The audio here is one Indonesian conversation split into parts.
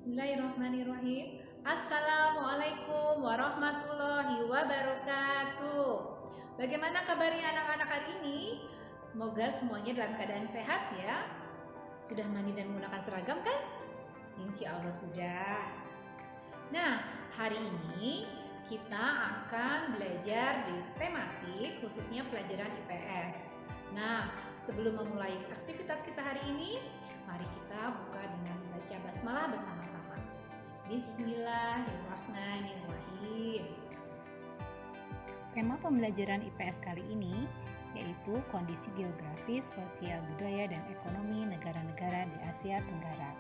Bismillahirrahmanirrahim. Assalamualaikum warahmatullahi wabarakatuh. Bagaimana kabarnya anak-anak hari ini? Semoga semuanya dalam keadaan sehat ya. Sudah mandi dan menggunakan seragam kan? Insya Allah sudah. Nah, hari ini kita akan belajar di tematik khususnya pelajaran IPS. Nah, sebelum memulai aktivitas kita hari ini, mari kita buka dengan membaca basmalah bersama-sama. Bismillahirrahmanirrahim. Tema pembelajaran IPS kali ini yaitu kondisi geografis, sosial, budaya, dan ekonomi negara-negara di Asia Tenggara.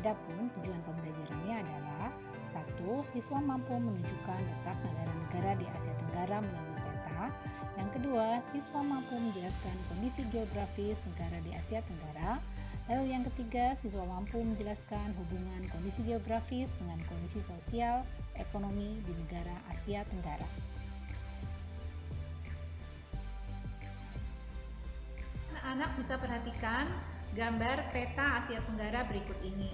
Adapun tujuan pembelajarannya adalah 1. Siswa mampu menunjukkan letak negara-negara di Asia Tenggara melalui peta. Yang kedua, siswa mampu menjelaskan kondisi geografis negara di Asia Tenggara. Lalu yang ketiga, siswa mampu menjelaskan hubungan kondisi geografis dengan kondisi sosial, ekonomi di negara Asia Tenggara. Anak-anak bisa perhatikan gambar peta Asia Tenggara berikut ini.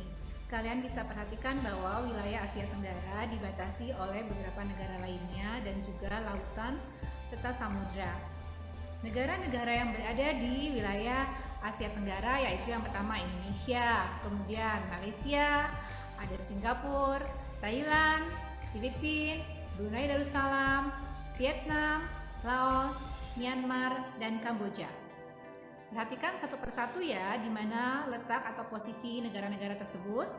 Kalian bisa perhatikan bahwa wilayah Asia Tenggara dibatasi oleh beberapa negara lainnya dan juga lautan serta samudra. Negara-negara yang berada di wilayah Asia Tenggara yaitu yang pertama Indonesia, kemudian Malaysia, ada Singapura, Thailand, Filipina, Brunei Darussalam, Vietnam, Laos, Myanmar, dan Kamboja. Perhatikan satu persatu ya, di mana letak atau posisi negara-negara tersebut.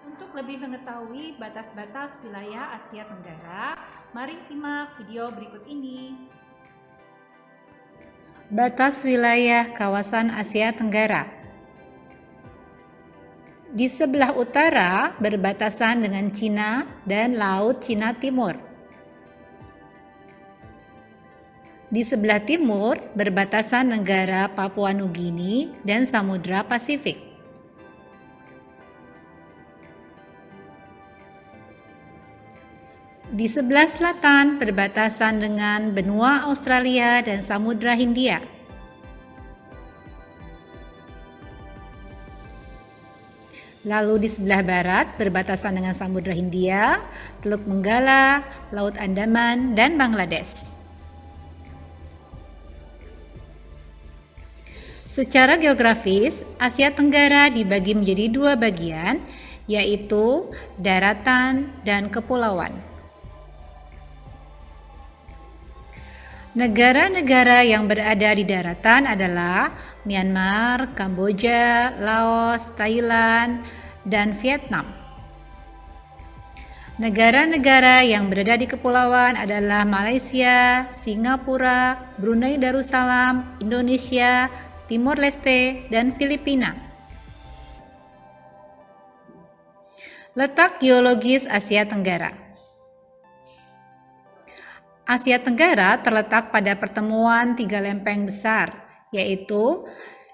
Untuk lebih mengetahui batas-batas wilayah Asia Tenggara, mari simak video berikut ini. Batas wilayah kawasan Asia Tenggara. Di sebelah utara berbatasan dengan Cina dan Laut Cina Timur. Di sebelah timur berbatasan negara Papua Nugini dan Samudra Pasifik. Di sebelah selatan berbatasan dengan benua Australia dan Samudra Hindia. Lalu di sebelah barat berbatasan dengan Samudra Hindia, Teluk Benggala, Laut Andaman, dan Bangladesh. Secara geografis, Asia Tenggara dibagi menjadi dua bagian, yaitu daratan dan kepulauan. Negara-negara yang berada di daratan adalah Myanmar, Kamboja, Laos, Thailand, dan Vietnam. Negara-negara yang berada di kepulauan adalah Malaysia, Singapura, Brunei Darussalam, Indonesia, Timor Leste, dan Filipina. Letak geologis Asia Tenggara. Asia Tenggara terletak pada pertemuan tiga lempeng besar, yaitu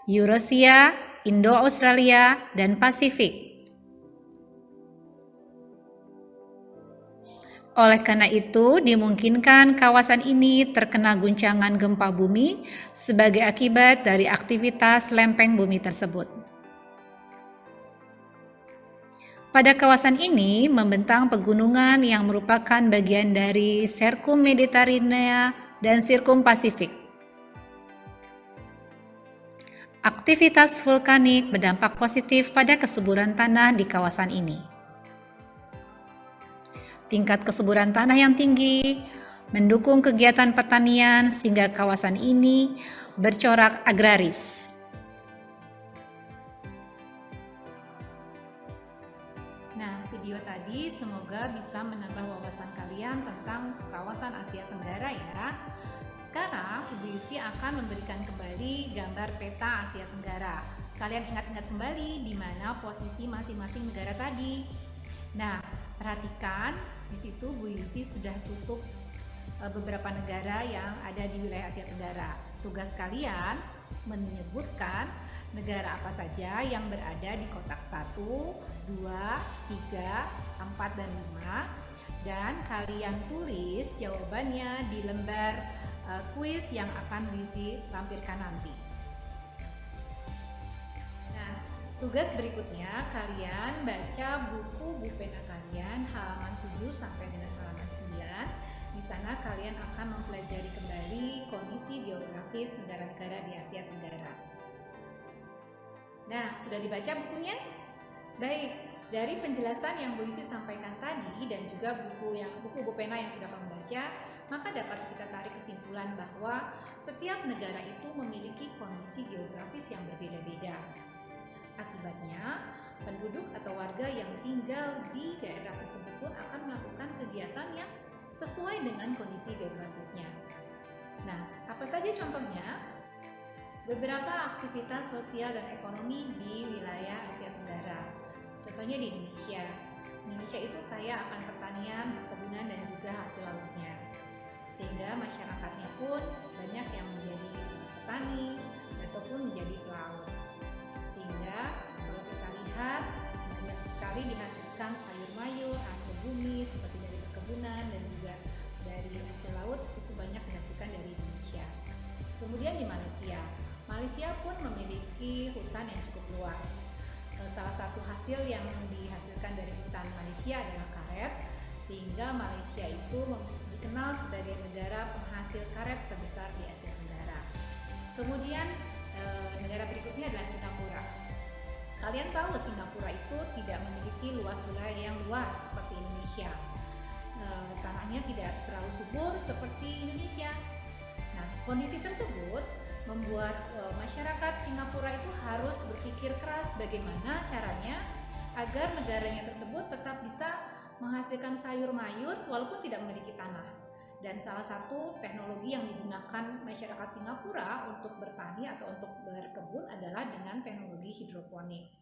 Eurasia, Indo-Australia, dan Pasifik. Oleh karena itu, dimungkinkan kawasan ini terkena guncangan gempa bumi sebagai akibat dari aktivitas lempeng bumi tersebut. Pada kawasan ini membentang pegunungan yang merupakan bagian dari Sirkum Mediterania dan Sirkum Pasifik. Aktivitas vulkanik berdampak positif pada kesuburan tanah di kawasan ini. Tingkat kesuburan tanah yang tinggi mendukung kegiatan pertanian sehingga kawasan ini bercorak agraris. Nah, video tadi semoga bisa menambah wawasan kalian tentang kawasan Asia Tenggara ya. Sekarang Ibu Yusi akan memberikan kembali gambar peta Asia Tenggara. Kalian ingat-ingat kembali di mana posisi masing-masing negara tadi. Nah, perhatikan di situ Bu Yusi sudah tutup beberapa negara yang ada di wilayah Asia Tenggara. Tugas kalian menyebutkan negara apa saja yang berada di kotak 1, 2, 3, 4, dan 5. Dan kalian tulis jawabannya di lembar kuis yang akan Bu Yusi lampirkan nanti. Nah, Tugas berikutnya, kalian baca buku Bu Pena kalian halaman 7 sampai dengan halaman 9. Di sana kalian akan mempelajari kembali kondisi geografis negara-negara di Asia Tenggara. Nah, sudah dibaca bukunya? Baik, dari penjelasan yang Bu Isi sampaikan tadi dan juga buku Bu Pena yang sudah kamu baca, maka dapat kita tarik kesimpulan bahwa setiap negara itu memiliki kondisi geografis yang berbeda-beda. Akibatnya, penduduk atau warga yang tinggal di daerah tersebut pun akan melakukan kegiatan yang sesuai dengan kondisi geografisnya. Nah, apa saja contohnya? Beberapa aktivitas sosial dan ekonomi di wilayah Asia Tenggara. Contohnya di Indonesia. Indonesia itu kaya akan pertanian, perkebunan, dan juga hasil lautnya. Sehingga masyarakatnya pun banyak yang menjadi petani ataupun menjadi pelaut. Sehingga kalau kita lihat banyak sekali dihasilkan sayur mayur, hasil bumi seperti dari perkebunan dan juga dari hasil laut itu banyak dihasilkan dari Indonesia. Kemudian di Malaysia pun memiliki hutan yang cukup luas. Salah satu hasil yang dihasilkan dari hutan Malaysia adalah karet, sehingga Malaysia itu dikenal sebagai negara penghasil karet terbesar di Asia Tenggara. Kemudian negara berikutnya adalah Singapura. Kalian tahu Singapura itu tidak memiliki luas wilayah yang luas seperti Indonesia. Tanahnya tidak terlalu subur seperti Indonesia. Nah, kondisi tersebut membuat masyarakat Singapura itu harus berpikir keras bagaimana caranya agar negaranya tersebut tetap bisa menghasilkan sayur mayur walaupun tidak memiliki tanah. Dan salah satu teknologi yang digunakan masyarakat Singapura untuk bertani atau untuk berkebun adalah dengan teknologi hidroponik.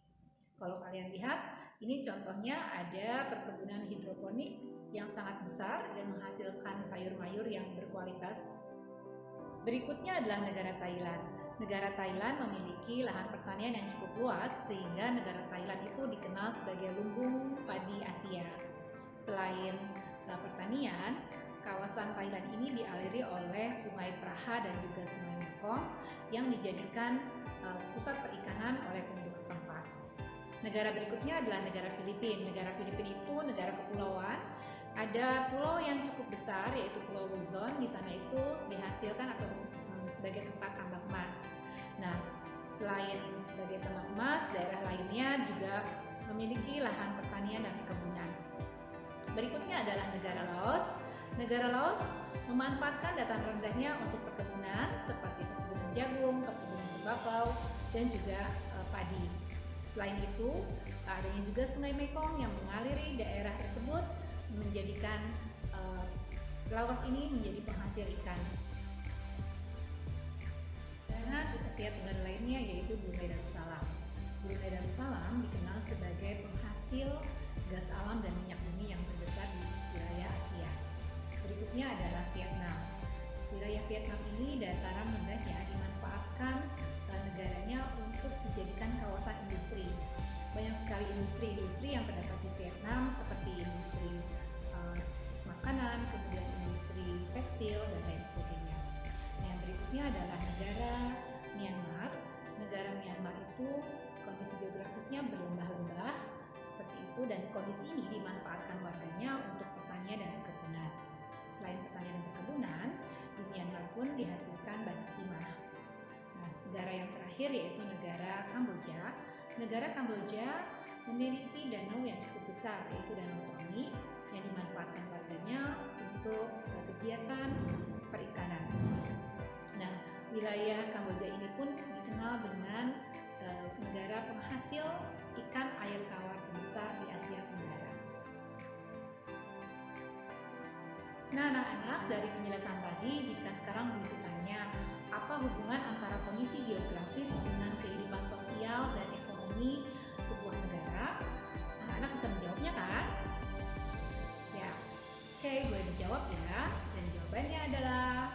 Kalau kalian lihat, ini contohnya ada perkebunan hidroponik yang sangat besar dan menghasilkan sayur mayur yang berkualitas. Berikutnya adalah negara Thailand. Negara Thailand memiliki lahan pertanian yang cukup luas sehingga negara Thailand itu dikenal sebagai lumbung padi Asia. Selain pertanian, kawasan Thailand ini dialiri oleh Sungai Praha dan juga Sungai Mekong yang dijadikan pusat perikanan oleh penduduk setempat. Negara berikutnya adalah negara Filipina. Negara Filipina itu negara kepulauan. Ada pulau yang cukup besar yaitu Pulau Luzon. Di sana itu dihasilkan atau sebagai tempat tambang emas. Nah, selain sebagai tambang emas, daerah lainnya juga memiliki lahan pertanian dan perkebunan. Berikutnya adalah negara Laos. Negara Laos memanfaatkan dataran rendahnya untuk perkebunan seperti perkebunan jagung, perkebunan tembakau, dan juga padi. Selain itu, adanya juga Sungai Mekong yang mengaliri daerah tersebut menjadikan Laos ini menjadi penghasil ikan. Karena di Asia Tenggara lainnya yaitu Brunei Darussalam. Brunei Darussalam dikenal sebagai penghasil gas alam dan minyak bumi yang terbesar di wilayah Asia. Berikutnya adalah Vietnam. Wilayah Vietnam ini dataran rendahnya dimanfaatkan negaranya untuk dijadikan kawasan industri. Banyak sekali industri yang terdapat di Vietnam seperti industri makanan, kemudian industri tekstil dan lain sebagainya. Nah, yang berikutnya adalah negara Myanmar. Negara Myanmar itu kondisi geografisnya berlembah-lembah seperti itu dan kondisi ini dimanfaatkan warganya untuk pertanian dan perkebunan. Selain pertanian dan perkebunan, di Myanmar pun dihasilkan banyak timah. Nah, negara yang terakhir yaitu negara Kamboja. Negara Kamboja memiliki danau yang cukup besar yaitu Danau Toni yang dimanfaatkan warganya untuk kegiatan perikanan. Nah, wilayah Kamboja ini pun dikenal dengan negara penghasil ikan air tawar terbesar di Asia Tenggara. Nah, anak-anak, dari penjelasan tadi, jika sekarang Bu Isi tanya, apa hubungan antara kondisi geografis dengan kehidupan sosial dan ekonomi sebuah negara? Anak-anak bisa menjawabnya kan? Ya, oke, boleh dijawab ya. Dan jawabannya adalah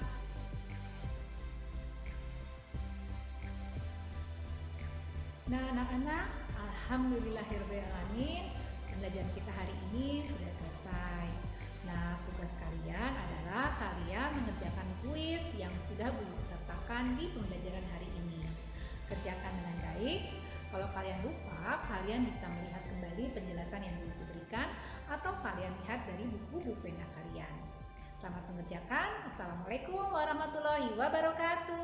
nah, anak-anak, alhamdulillahirobbilalamin, pembelajaran kita hari ini sudah selesai. Nah, tugas kalian adalah kalian mengerjakan kuis yang sudah Bu Isi sertakan di pembelajaran hari ini. Kerjakan dengan baik, Kalau kalian lupa, kalian bisa melihat kembali penjelasan yang Ibu berikan atau kalian lihat dari buku-buku pena kalian. Selamat mengerjakan. Assalamualaikum warahmatullahi wabarakatuh.